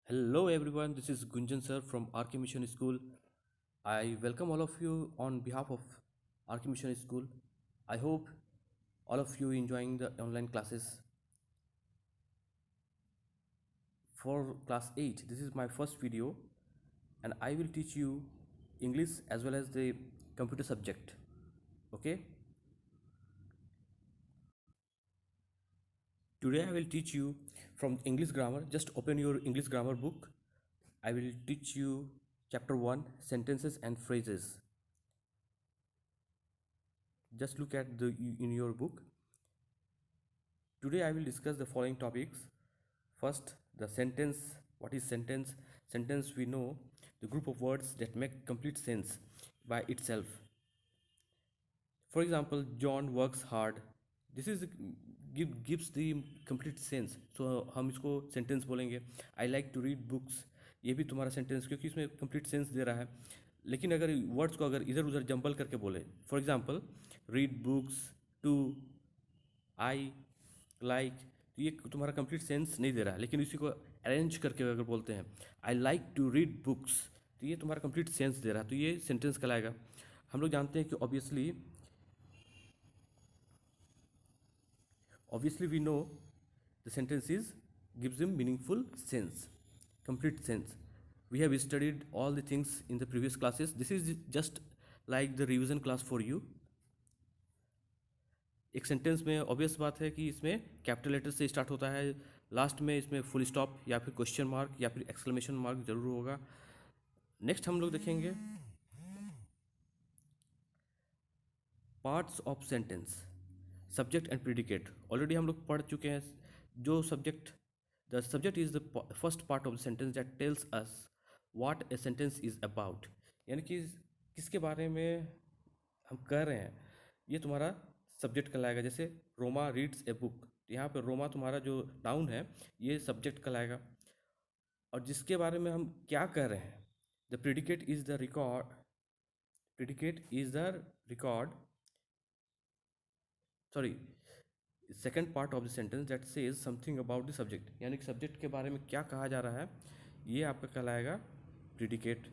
Hello everyone, this is Gunjan sir from RK Mission School. I welcome all of you on behalf of RK Mission School. I hope all of you enjoying the online classes. For class 8, this is my first video and I will teach you English as well as the computer subject. Okay? Today I will teach you from English grammar. Just open your English grammar book. I will teach you chapter 1 sentences and phrases. Just look at the in your book. Today I will discuss the following topics. First, the sentence. What is sentence? Sentence, we know, the group of words that make complete sense by itself. For example, John works hard. This is gives the complete sense. So हम इसको sentence बोलेंगे. I like to read books. ये भी तुम्हारा sentence, क्योंकि इसमें complete sense they रहा है. लेकिन अगर वर्ड्स को अगर इधर उधर जंबल करके बोले, for example read books, to, I, like, तो ये तुम्हारा कंप्लीट सेंस नहीं दे रहा है. लेकिन इसी को अरेंज करके अगर बोलते हैं, I like to read books, तो ये तुम्हारा कंप्लीट सेंस दे रहा है, तो ये सेंटेंस कहलाएगा. हम लोग जानते हैं कि obviously we know the sentence is gives them meaningful sense, complete sense. We have studied all the things in the previous classes. This is just like the revision class for you. एक sentence में obvious बात है कि इसमें capital letter से start होता है, last में इसमें फुल स्टॉप या फिर क्वेश्चन मार्क या फिर एक्सक्लेमेशन मार्क जरूर होगा. नेक्स्ट हम लोग देखेंगे parts of sentence, subject and predicate. Already हम लोग पढ़ चुके हैं. जो subject, the subject is the first part of the sentence that tells us what a sentence is about, यानी कि किसके बारे में हम कह रहे हैं, ये तुम्हारा सब्जेक्ट कहलाएगा. जैसे रोमा रीड्स ए बुक, तो यहाँ पर रोमा तुम्हारा जो नाउन है ये सब्जेक्ट कहलाएगा. और जिसके बारे में हम क्या कह रहे हैं, the predicate is the record, predicate is the record, sorry, second part of the sentence that says something about the subject, यानी कि सब्जेक्ट के बारे में क्या कहा जा रहा है, ये आपका कहलाएगा predicate.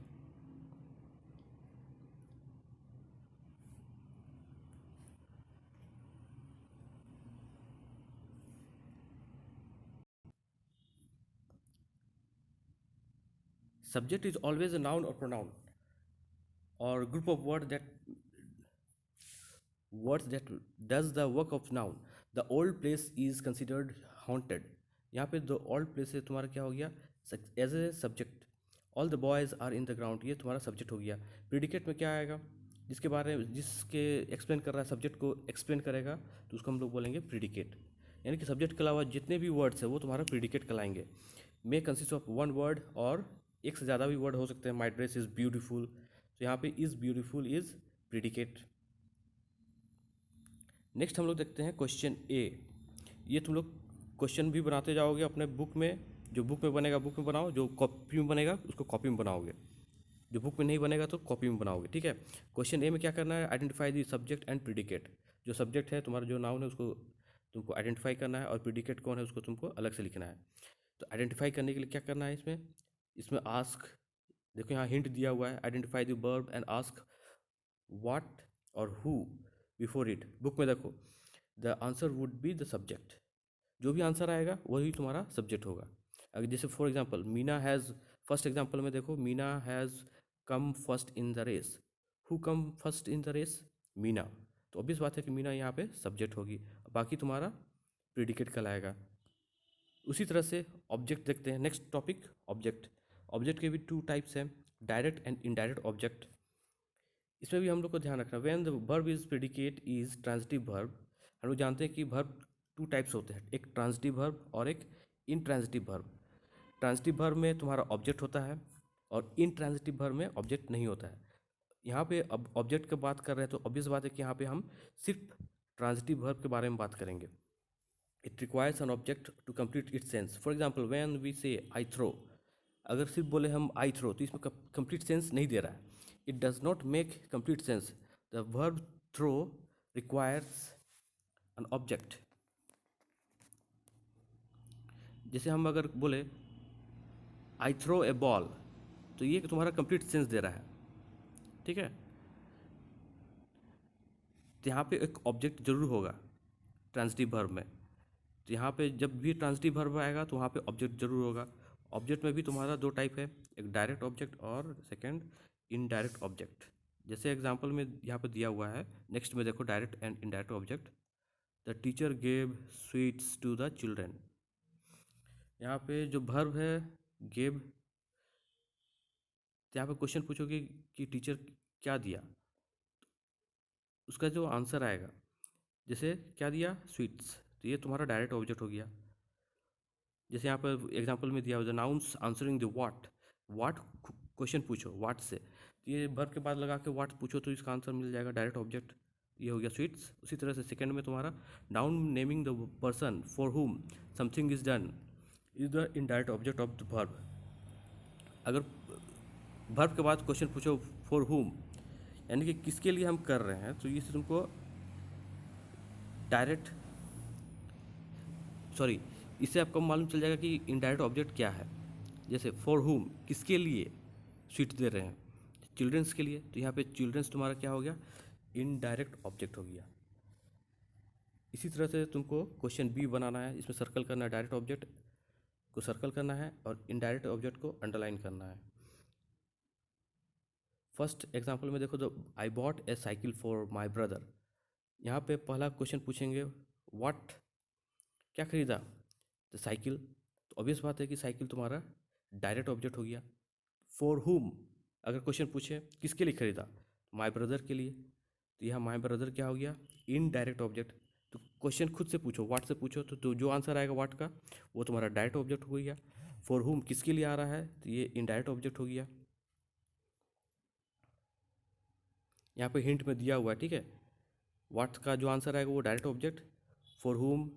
Subject is always a noun or pronoun or group of words that does the work of noun. The old place is considered haunted. यहाँ पे द ओल्ड प्लेस से तुम्हारा क्या हो गया, as a subject. All the boys are in the ground, ये तुम्हारा subject हो गया. प्रिडिकेट में क्या आएगा, जिसके बारे में जिसके एक्सप्लेन कर रहा है, सब्जेक्ट को एक्सप्लेन करेगा, तो उसको हम लोग बोलेंगे प्रिडिकेट. यानी कि सब्जेक्ट के अलावा जितने भी वर्ड्स है वो तुम्हारा प्रिडिकेट कहलाएंगे. May consist of one word, और एक से ज़्यादा भी वर्ड हो सकते हैं. माई ड्रेस इज़ ब्यूटीफुल, तो यहाँ पे is beautiful is predicate. Next हम लोग देखते हैं क्वेश्चन ए. ये तुम लोग क्वेश्चन भी बनाते जाओगे अपने बुक में. जो बुक में बनेगा बुक में बनाओ, जो कॉपी में बनेगा उसको कॉपी में बनाओगे, जो बुक में नहीं बनेगा तो कॉपी में बनाओगे. ठीक है. क्वेश्चन ए में क्या करना है, identify the subject and predicate. जो सब्जेक्ट है तुम्हारा, जो नाउन है, उसको तुमको आइडेंटिफाई करना है, और प्रिडिकेट कौन है उसको तुमको अलग से लिखना है. तो आइडेंटिफाई करने के लिए क्या करना है, इसमें इसमें आस्क, देखो यहाँ हिंट दिया हुआ है, identify the verb and ask what और हु बिफोर इट. बुक में देखो, the answer would be the subject. जो भी आंसर आएगा वही तुम्हारा सब्जेक्ट होगा. अगर जैसे for example Meena has, first example में देखो, Meena has come first in the race. Who come first in the race, Meena. तो ऑब्वियस बात है कि मीना यहाँ पे सब्जेक्ट होगी, बाकी तुम्हारा प्रिडिकेट कहलाएगा. उसी तरह से ऑब्जेक्ट देखते हैं. Next topic, object. ऑब्जेक्ट के भी टू टाइप्स हैं, डायरेक्ट एंड इनडायरेक्ट ऑब्जेक्ट. इसमें भी हम लोग को ध्यान रखना, when the verb is predicate is transitive verb. हम लोग जानते हैं कि वर्ब टू टाइप्स होते हैं, एक ट्रांजिटिव वर्ब और एक इनट्रांजिटिव वर्ब. ट्रांजिटिव वर्ब में तुम्हारा ऑब्जेक्ट होता है और इनट्रांजिटिव वर्ब में ऑब्जेक्ट नहीं होता है. यहाँ पे अब ऑब्जेक्ट की बात कर रहे हैं तो ऑब्वियस बात है कि यहाँ पे हम सिर्फ ट्रांजिटिव वर्ब के बारे में बात करेंगे. It requires an object to complete its sense. For example when we say I throw, अगर सिर्फ बोले हम आई थ्रो तो इसमें कंप्लीट सेंस नहीं दे रहा है. It does not make complete sense. The verb throw requires an object. जैसे हम अगर बोले आई थ्रो ए बॉल, तो ये तुम्हारा कंप्लीट सेंस दे रहा है, ठीक है। तो यहाँ पे एक ऑब्जेक्ट जरूर होगा ट्रांजिटिव वर्ब में, तो यहाँ पे जब भी ट्रांजिटिव वर्ब आएगा तो वहाँ पे ऑब्जेक्ट जरूर होगा। ऑब्जेक्ट में भी तुम्हारा दो टाइप है, एक डायरेक्ट ऑब्जेक्ट और सेकंड इनडायरेक्ट ऑब्जेक्ट। जैसे एग्जांपल में यहाँ पे दिया हुआ है, नेक्स्ट में देखो direct and indirect object. The teacher gave sweets to the children. यहाँ पे जो वर्ब है गेव, तो यहाँ पे क्वेश्चन पूछोगे कि टीचर क्या दिया, उसका जो आंसर आएगा, जैसे क्या दिया, स्वीट्स, तो ये तुम्हारा डायरेक्ट ऑब्जेक्ट हो गया। जैसे यहाँ पर एग्जांपल में दिया हुआ the nouns answering the what question पूछो वाट से, तो ये वर्ब के बाद लगा के वाट पूछो तो इसका आंसर मिल जाएगा, डायरेक्ट ऑब्जेक्ट, ये हो गया स्वीट्स। उसी तरह से सेकंड में तुम्हारा noun naming the person for हुम something is done is the indirect object of the verb. अगर वर्ब के बाद क्वेश्चन पूछो फॉर हुम, यानी कि किसके लिए हम कर रहे हैं, तो ये तुमको डायरेक्ट, सॉरी, इससे आपको मालूम चल जाएगा कि इनडायरेक्ट ऑब्जेक्ट क्या है। जैसे फॉर हुम, किसके लिए स्वीट दे रहे हैं, चिल्ड्रंस के लिए, तो यहाँ पे चिल्ड्रंस तुम्हारा क्या हो गया, इनडायरेक्ट ऑब्जेक्ट हो गया। इसी तरह से तुमको क्वेश्चन बी बनाना है, इसमें सर्कल करना है, डायरेक्ट ऑब्जेक्ट को सर्कल करना है और इनडायरेक्ट ऑब्जेक्ट को अंडरलाइन करना है। फर्स्ट एग्जांपल में देखो, तो I bought A cycle for my brother. यहाँ पे पहला क्वेश्चन पूछेंगे व्हाट, क्या खरीदा, तो साइकिल, तो ऑब्वियस बात है कि साइकिल तुम्हारा डायरेक्ट ऑब्जेक्ट हो गया। फॉर हुम, अगर क्वेश्चन पूछे किसके लिए खरीदा, माय ब्रदर के लिए, तो यहाँ माय ब्रदर क्या हो गया, इनडायरेक्ट ऑब्जेक्ट। तो क्वेश्चन खुद से पूछो, व्हाट से पूछो, तो जो आंसर आएगा व्हाट का वो तुम्हारा डायरेक्ट ऑब्जेक्ट हो गया। फॉर हुम किसके लिए आ रहा है, तो ये इनडायरेक्ट ऑब्जेक्ट हो गया। यहाँ पे हिंट में दिया हुआ है, ठीक है, व्हाट का जो आंसर आएगा वो डायरेक्ट ऑब्जेक्ट, फॉर हुम,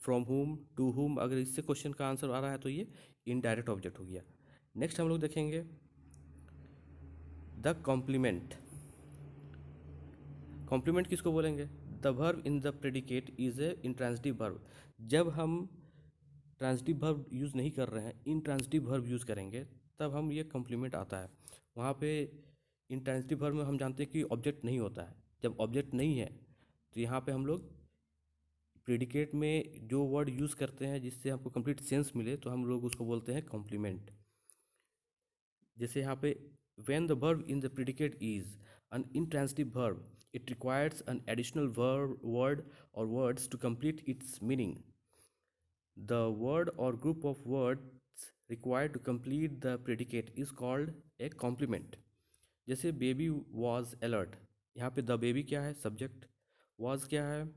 फ्रॉम हुम, टू हुम, अगर इससे क्वेश्चन का आंसर आ रहा है तो ये इनडायरेक्ट ऑब्जेक्ट हो गया। नेक्स्ट हम लोग देखेंगे द कॉम्प्लीमेंट। कॉम्प्लीमेंट किसको बोलेंगे, the verb in the predicate is a intransitive verb. जब हम ट्रांजिटिव वर्ब यूज़ नहीं कर रहे हैं, इंट्रांजिटिव वर्ब यूज़ करेंगे, तब हम ये कॉम्प्लीमेंट आता है। वहाँ पे इंट्रांजिटिव वर्ब में हम जानते हैं कि ऑब्जेक्ट नहीं होता है। जब ऑब्जेक्ट नहीं है तो यहाँ पे हम लोग प्रेडिकेट में जो वर्ड यूज़ करते हैं जिससे हमको कंप्लीट सेंस मिले, तो हम लोग उसको बोलते हैं कॉम्प्लीमेंट। जैसे यहाँ पे when the verb in the predicate is an intransitive verb, it requires an additional word or words to complete its meaning. The word or group of words required to complete the predicate is called a complement. जैसे baby was alert, यहाँ पे the baby क्या है, subject, was क्या है,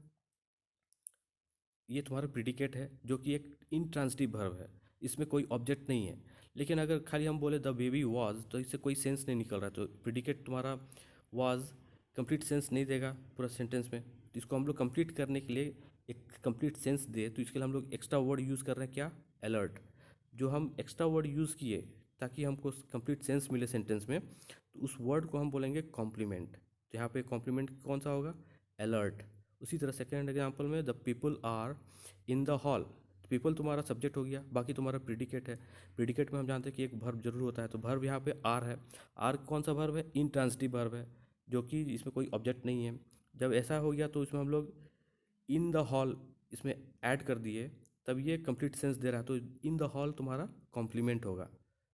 ये तुम्हारा predicate है जो कि एक इंट्रांजिटिव वर्ब है, इसमें कोई ऑब्जेक्ट नहीं है। लेकिन अगर खाली हम बोले द बेबी वाज, तो इससे कोई सेंस नहीं निकल रहा है, तो प्रिडिकेट तुम्हारा वाज कंप्लीट सेंस नहीं देगा पूरा सेंटेंस में। तो इसको हम लोग कंप्लीट करने के लिए, एक कंप्लीट सेंस दे, तो इसके लिए हम लोग एक्स्ट्रा वर्ड यूज़ कर रहे हैं, क्या, अलर्ट। जो हम एक्स्ट्रा वर्ड यूज़ किए ताकि हमको कंप्लीट सेंस मिले सेंटेंस में, तो उस वर्ड को हम बोलेंगे कॉम्प्लीमेंट। तो यहाँ पे कॉम्प्लीमेंट कौन सा होगा, अलर्ट। उसी तरह सेकेंड एग्जाम्पल में the people are in the hall, people तुम्हारा सब्जेक्ट हो गया, बाकी तुम्हारा प्रिडिकेट है। प्रिडिकेट में हम जानते हैं कि एक वर्ब जरूर होता है, तो वर्ब यहाँ पे आर है। आर कौन सा वर्ब है, इंट्रांजिटिव वर्ब है, जो कि इसमें कोई ऑब्जेक्ट नहीं है। जब ऐसा हो गया तो इसमें हम लोग इन द हॉल इसमें ऐड कर दिए, तब ये कंप्लीट सेंस दे रहा है, तो इन द हॉल तुम्हारा कॉम्प्लीमेंट होगा,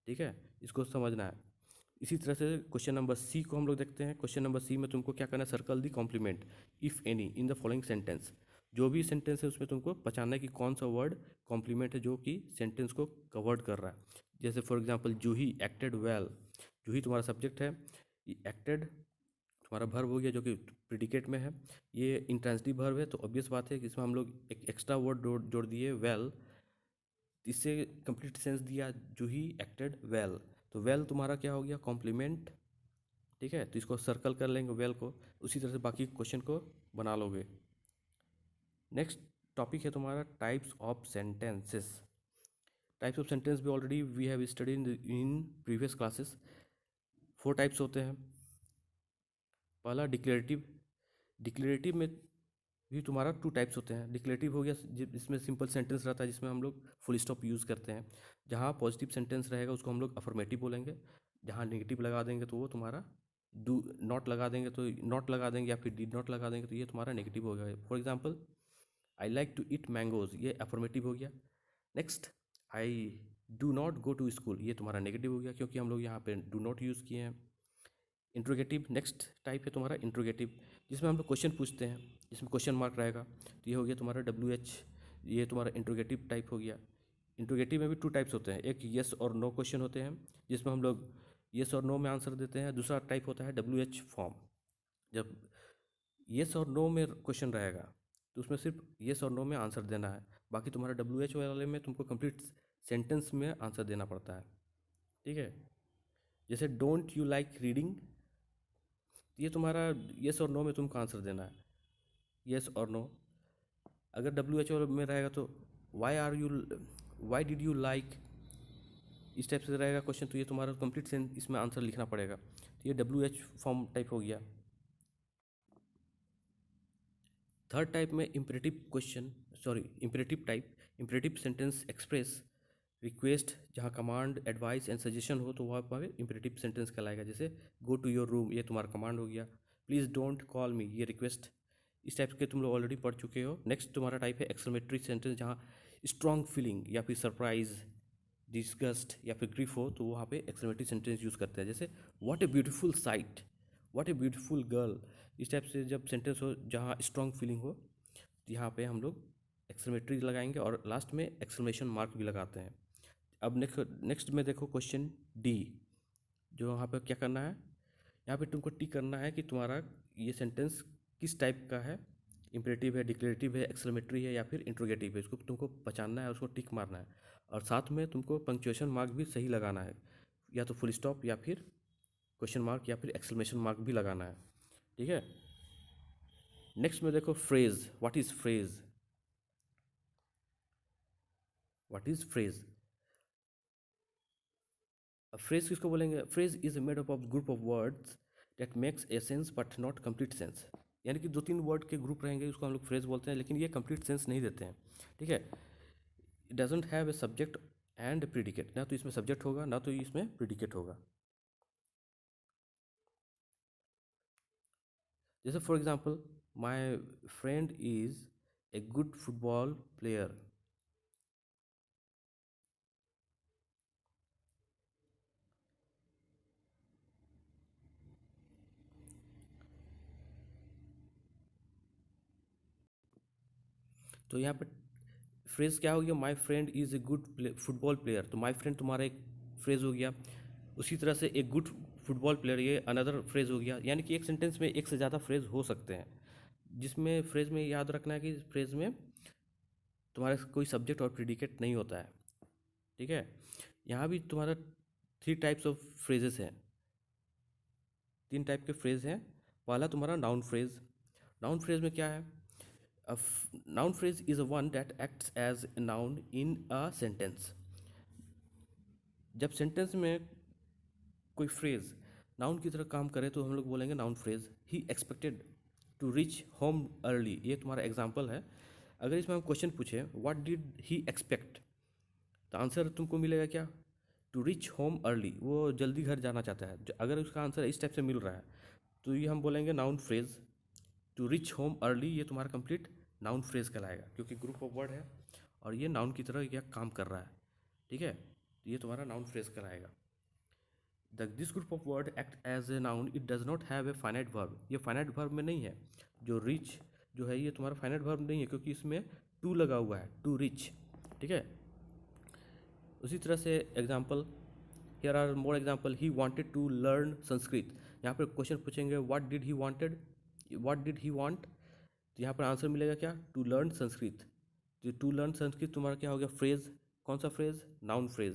ठीक है, इसको समझना है। इसी तरह से क्वेश्चन नंबर सी को हम लोग देखते हैं। क्वेश्चन नंबर सी में तुमको क्या करना है, circle the complement if any in the following sentence. जो भी सेंटेंस है उसमें तुमको पहचानना है कि कौन सा वर्ड कॉम्प्लीमेंट है जो कि सेंटेंस को कवर्ड कर रहा है। जैसे for example Juhi acted well, Juhi तुम्हारा सब्जेक्ट है, एक्टेड तुम्हारा वर्ब हो गया जो कि प्रिडिकेट में है, ये इंट्रांजिटिव वर्ब है, तो ऑब्वियस बात है कि इसमें हम लोग एक एक्स्ट्रा वर्ड जोड़ दिए वेल, इससे कंप्लीट सेंस दिया जूही एक्टेड वेल, तो वेल तुम्हारा क्या हो गया, कॉम्प्लीमेंट, ठीक है। तो इसको सर्कल कर लेंगे वेल को, उसी तरह से बाकी क्वेश्चन को बना लोगे। नेक्स्ट टॉपिक है तुम्हारा types of sentences. Types of sentence भी already we have study in previous classes. 4 types होते हैं। पहला डिक्लेरेटिव, डिक्लेरेटिव में भी तुम्हारा टू टाइप्स होते हैं। डिक्लेरेटिव हो गया जिसमें सिंपल सेंटेंस रहता है, जिसमें हम लोग फुल स्टॉप यूज़ करते हैं। जहाँ पॉजिटिव सेंटेंस रहेगा उसको हम लोग अफर्मेटिव बोलेंगे। जहाँ नेगेटिव लगा देंगे तो वो तुम्हारा डू नॉट लगा देंगे तो नॉट लगा देंगे, या फिर डिड नॉट लगा देंगे तो ये तुम्हारा नेगेटिव हो गया। For example, I like to eat mangoes, ये अफर्मेटिव हो गया। Next, I do not go to school, ये तुम्हारा नेगेटिव हो गया क्योंकि हम लोग यहाँ पे डू नॉट यूज़ किए हैं। इंट्रोगेटिव नेक्स्ट टाइप है तुम्हारा इंट्रोगेटिव, जिसमें हम लोग क्वेश्चन पूछते हैं, जिसमें क्वेश्चन मार्क रहेगा। तो ये हो गया तुम्हारा WH, ये तुम्हारा इंट्रोगेटिव टाइप हो गया। इंट्रोगेटिव में भी टू टाइप्स होते हैं, एक येस और नो क्वेश्चन होते हैं जिसमें हम लोग येस और नो में आंसर देते हैं। दूसरा टाइप होता है WH फॉर्म। जब येस और नो में क्वेश्चन रहेगा तो उसमें सिर्फ येस और नो में आंसर देना है, बाकी तुम्हारा WH वाले में तुमको कंप्लीट सेंटेंस में आंसर देना पड़ता है। ठीक है, जैसे डोंट यू लाइक रीडिंग, ये तुम्हारा येस और नो में तुमको आंसर देना है, येस और नो। अगर WHO में रहेगा तो वाई डिड यू लाइक, इस टाइप से रहेगा क्वेश्चन, तो ये तुम्हारा कंप्लीट सेंस इसमें आंसर लिखना पड़ेगा। तो ये WH फॉर्म टाइप हो गया। थर्ड टाइप में imperative type, imperative sentence express request, जहाँ कमांड एडवाइस एंड सजेशन हो तो वहाँ पर इम्परेटिव सेंटेंस कहलाएगा। जैसे गो टू योर रूम, ये तुम्हारा कमांड हो गया। प्लीज़ डोंट कॉल मी, ये रिक्वेस्ट। इस टाइप के तुम लोग ऑलरेडी पढ़ चुके हो। नेक्स्ट तुम्हारा टाइप है एक्सक्लेमेटरी सेंटेंस, जहाँ स्ट्रॉन्ग फीलिंग या फिर सरप्राइज, डिस्गस्ट या फिर ग्रीफ हो तो वहाँ पे एक्सक्लेमेटरी सेंटेंस यूज़ करते हैं। जैसे what a beautiful sight, what a beautiful girl, इस टाइप से जब सेंटेंस हो जहाँ स्ट्रॉन्ग फीलिंग हो तो यहाँ पे हम लोग एक्सक्लेमेटरी लगाएंगे और लास्ट में एक्सक्लेमेशन मार्क भी लगाते हैं। अब नेक्स्ट में देखो क्वेश्चन डी, जो यहाँ पे क्या करना है, यहाँ पे तुमको टिक करना है कि तुम्हारा ये सेंटेंस किस टाइप का है, इम्परेटिव है, डिक्लेरेटिव है, एक्सक्लेमेटरी है या फिर इंट्रोगेटिव है। इसको तुमको पहचानना है, उसको टिक मारना है, और साथ में तुमको पंक्चुएशन मार्क भी सही लगाना है, या तो फुल स्टॉप या फिर क्वेश्चन मार्क या फिर एक्सक्लेमेशन मार्क भी लगाना है। ठीक है, नेक्स्ट में देखो phrase, what is phrase, what is phrase. Phrase किसको बोलेंगे, phrase is made up of group of words that makes a sense but not complete sense. यानी कि दो तीन वर्ड के ग्रुप रहेंगे, उसको हम लोग फ्रेज बोलते हैं, लेकिन ये कंप्लीट सेंस नहीं देते हैं। ठीक है, it doesn't have a subject and predicate, ना तो इसमें सब्जेक्ट होगा ना तो इसमें प्रीडिकेट होगा। जैसे for example, my friend is a good football player. तो यहाँ पे फ्रेज क्या हो गया, my friend is a good football player, तो माई फ्रेंड तुम्हारा एक फ्रेज हो गया। उसी तरह से एक गुड फुटबॉल प्लेयर, ये अनदर फ्रेज हो गया। यानी कि एक सेंटेंस में एक से ज़्यादा फ्रेज हो सकते हैं, जिसमें फ्रेज में याद रखना है कि फ्रेज में तुम्हारा कोई सब्जेक्ट और प्रीडिकेट नहीं होता है। ठीक है, यहाँ भी तुम्हारा थ्री टाइप्स ऑफ फ्रेजेस हैं, तीन टाइप के फ्रेज हैं। पहला तुम्हारा नाउन फ्रेज। नाउन फ्रेज में क्या है, noun phrase is a one that acts as a noun in a sentence. जब सेंटेंस में कोई फ्रेज नाउन की तरह काम करे तो हम लोग बोलेंगे noun phrase. He expected to reach home early, ये तुम्हारा एग्जाम्पल है। अगर इसमें हम क्वेश्चन पूछे व्हाट डिड ही एक्सपेक्ट, तो आंसर तुमको मिलेगा क्या, टू रीच होम अर्ली, वो जल्दी घर जाना चाहता है। अगर उसका आंसर इस टाइप से मिल रहा है तो ये हम बोलेंगे noun phrase. To reach home early, ये तुम्हारा कंप्लीट नाउन फ्रेज कहलाएगा, क्योंकि ग्रुप ऑफ वर्ड है और ये नाउन की तरह यह काम कर रहा है। ठीक है, तो ये तुम्हारा नाउन फ्रेज कहलाएगा। This group of word act as a noun, it does not have a finite verb, ये फाइनाइट वर्ब में नहीं है। जो रिच जो है ये तुम्हारा फाइनाइट वर्ब नहीं है, क्योंकि इसमें टू लगा हुआ है, टू रिच। ठीक है, उसी तरह से example, here are more example, he wanted to learn Sanskrit. यहाँ पर क्वेश्चन पूछेंगे what did he wanted, what did he want, तो यहाँ पर आंसर मिलेगा क्या, टू लर्न संस्कृत। तो टू लर्न संस्कृत तुम्हारा क्या हो गया, फ्रेज। कौन सा फ्रेज, नाउन फ्रेज।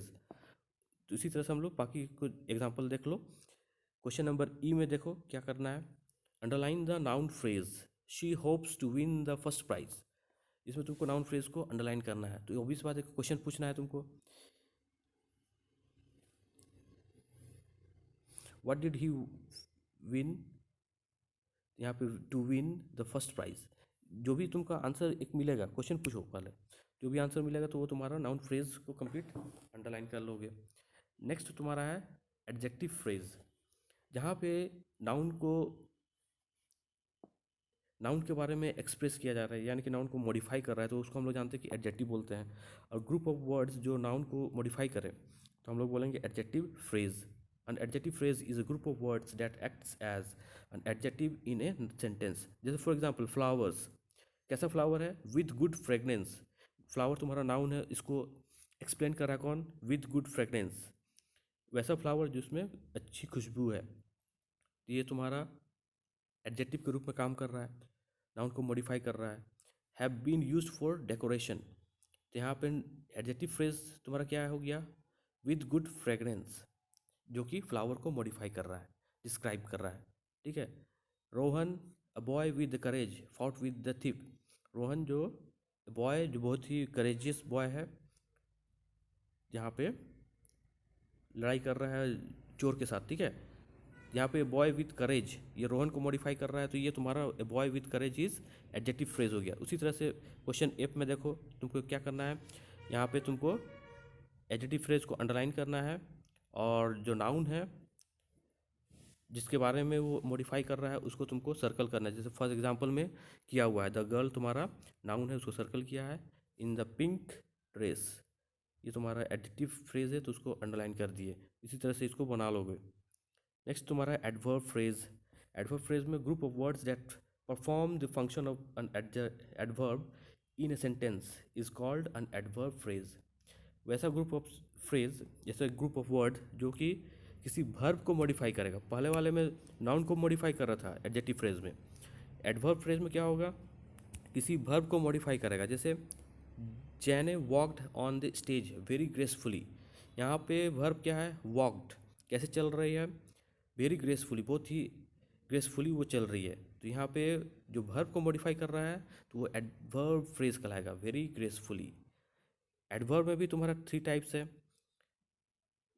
तो इसी तरह से हम लोग बाकी कुछ एग्जांपल देख लो। क्वेश्चन नंबर ई में देखो क्या करना है, underline the noun phrase, she hopes to win the first prize. इसमें तुमको नाउन फ्रेज को अंडरलाइन करना है। तो ऑब्वियस बात है, क्वेश्चन पूछना है तुमको, व्हाट डिड ही विन, यहाँ पे to win the first prize, जो भी तुमका आंसर एक मिलेगा, क्वेश्चन पूछो पहले, जो भी आंसर मिलेगा तो वो तुम्हारा नाउन फ्रेज को कंप्लीट अंडरलाइन कर लोगे। नेक्स्ट तुम्हारा है एडजेक्टिव फ्रेज, जहाँ पे नाउन को नाउन के बारे में एक्सप्रेस किया जा रहा है, यानी कि नाउन को मॉडिफाई कर रहा है, तो उसको हम लोग जानते हैं कि एडजेक्टिव बोलते हैं। और ग्रुप ऑफ वर्ड्स जो नाउन को मॉडिफाई करें तो हम लोग बोलेंगे adjective phrase. An adjective phrase is a group of words that acts as an adjective in a sentence. जैसे फॉर एग्जांपल फ्लावर्स, कैसा फ्लावर है? With good fragrance. फ्लावर तुम्हारा नाउन है, इसको एक्सप्लेन कर रहा है कौन? With good fragrance. वैसा फ्लावर जिसमें अच्छी खुशबू है, तो ये तुम्हारा एडजेक्टिव के रूप में काम कर रहा है, नाउन को मॉडिफाई कर रहा है। Have been used for decoration, तो यहाँ पे एडजेक्टिव फ्रेज तुम्हारा क्या हो गया? विद गुड फ्रेगरेंस, जो कि फ्लावर को मॉडिफाई कर रहा है, डिस्क्राइब कर रहा है। ठीक है। Rohan a boy with courage fought with the thief. Rohan जो बॉय जो बहुत ही करेजियस बॉय है, यहाँ पे लड़ाई कर रहा है चोर के साथ। ठीक है। यहाँ पे बॉय विथ करेज, ये रोहन को मॉडिफाई कर रहा है, तो ये तुम्हारा boy with courage is adjective phrase हो गया। उसी तरह से क्वेश्चन एफ में देखो, तुमको क्या करना है, यहाँ पे तुमको एडजेक्टिव फ्रेज को अंडरलाइन करना है, और जो नाउन है जिसके बारे में वो मॉडिफाई कर रहा है उसको तुमको सर्कल करना है। जैसे फर्स्ट एग्जांपल में किया हुआ है, द गर्ल तुम्हारा नाउन है, उसको सर्कल किया है। इन द पिंक ड्रेस, ये तुम्हारा एडजेक्टिव फ्रेज है, तो उसको अंडरलाइन कर दिए। इसी तरह से इसको बना लोगे। नेक्स्ट तुम्हारा एडवर्ब फ्रेज। एडवर्ब फ्रेज में group of words that perform the function of an adverb in a sentence is called an adverb phrase. वैसा ग्रुप ऑफ फ्रेज, जैसे ग्रुप ऑफ वर्ड जो कि किसी वर्ब को मॉडिफाई करेगा। पहले वाले में नाउन को मॉडिफाई कर रहा था एडजेक्टिव फ्रेज में, एडवर्ब फ्रेज में क्या होगा? किसी वर्ब को मॉडिफाई करेगा। जैसे Jane walked on the stage very gracefully, यहाँ पे वर्ब क्या है? वॉकड। कैसे चल रही है? वेरी ग्रेसफुली, बहुत ही ग्रेसफुली वो चल रही है। तो यहाँ पे जो वर्ब को मॉडिफाई कर रहा है तो वो एडवर्ब फ्रेज कहलाएगा, वेरी ग्रेसफुली। एडवर्ब में भी तुम्हारा 3 टाइप्स है।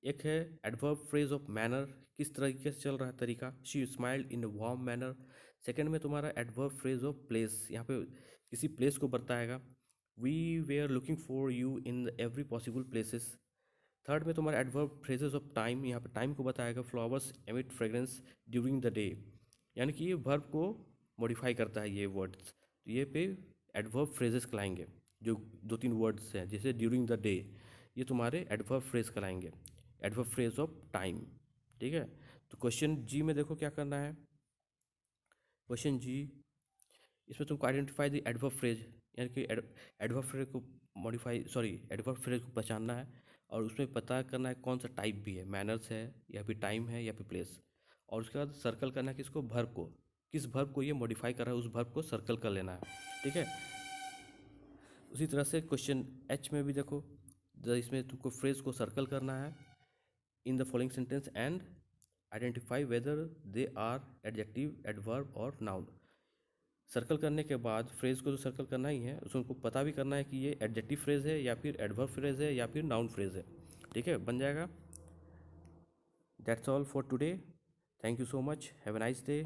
एक है एडवर्ब फ्रेज ऑफ मैनर, किस तरीके से चल रहा है तरीका, she smiled in a warm manner. Second में तुम्हारा एडवर्ब फ्रेज ऑफ प्लेस, यहाँ पे किसी प्लेस को बताएगा, we were looking for you in every possible places. Third में तुम्हारा एडवर्ब फ्रेजेस ऑफ टाइम, यहाँ पे टाइम को बताएगा, flowers emit fragrance during the day, यानी कि ये वर्ब को मॉडिफाई करता है ये वर्ड्स। तो ये पे एडवर्ब फ्रेजेस कहलाएंगे, जो 2-3 वर्ड्स हैं जैसे ड्यूरिंग द डे, ये तुम्हारे एडवर्ब फ्रेज कहलाएंगे, एडवर्ब फ्रेज ऑफ टाइम। ठीक है। तो क्वेश्चन जी में देखो क्या करना है। क्वेश्चन जी, इसमें तुमको आइडेंटिफाई द एडवर्ब फ्रेज, यानी कि एडवर्ब फ्रेज को मॉडिफाई एडवर्ब फ्रेज को पहचानना है, और उसमें पता करना है कौन सा टाइप भी है, मैनर्स है या फिर टाइम है या फिर प्लेस। और उसके बाद सर्कल करना है कि इसको वर्ब को, किस वर्ब को ये मॉडिफाई कर रहा है, उस वर्ब को सर्कल कर लेना है। ठीक है। उसी तरह से क्वेश्चन एच में भी देखो, इसमें तुमको फ्रेज को सर्कल करना है in the following sentence and identify whether they are adjective, adverb और नाउन। सर्कल करने के बाद फ्रेज को तो सर्कल करना ही है, उसको पता भी करना है कि ये एडजेक्टिव फ्रेज है या फिर एडवर्ब फ्रेज है या फिर नाउन फ्रेज है। ठीक है, बन जाएगा। That's all for today. Thank you so much, have a nice day.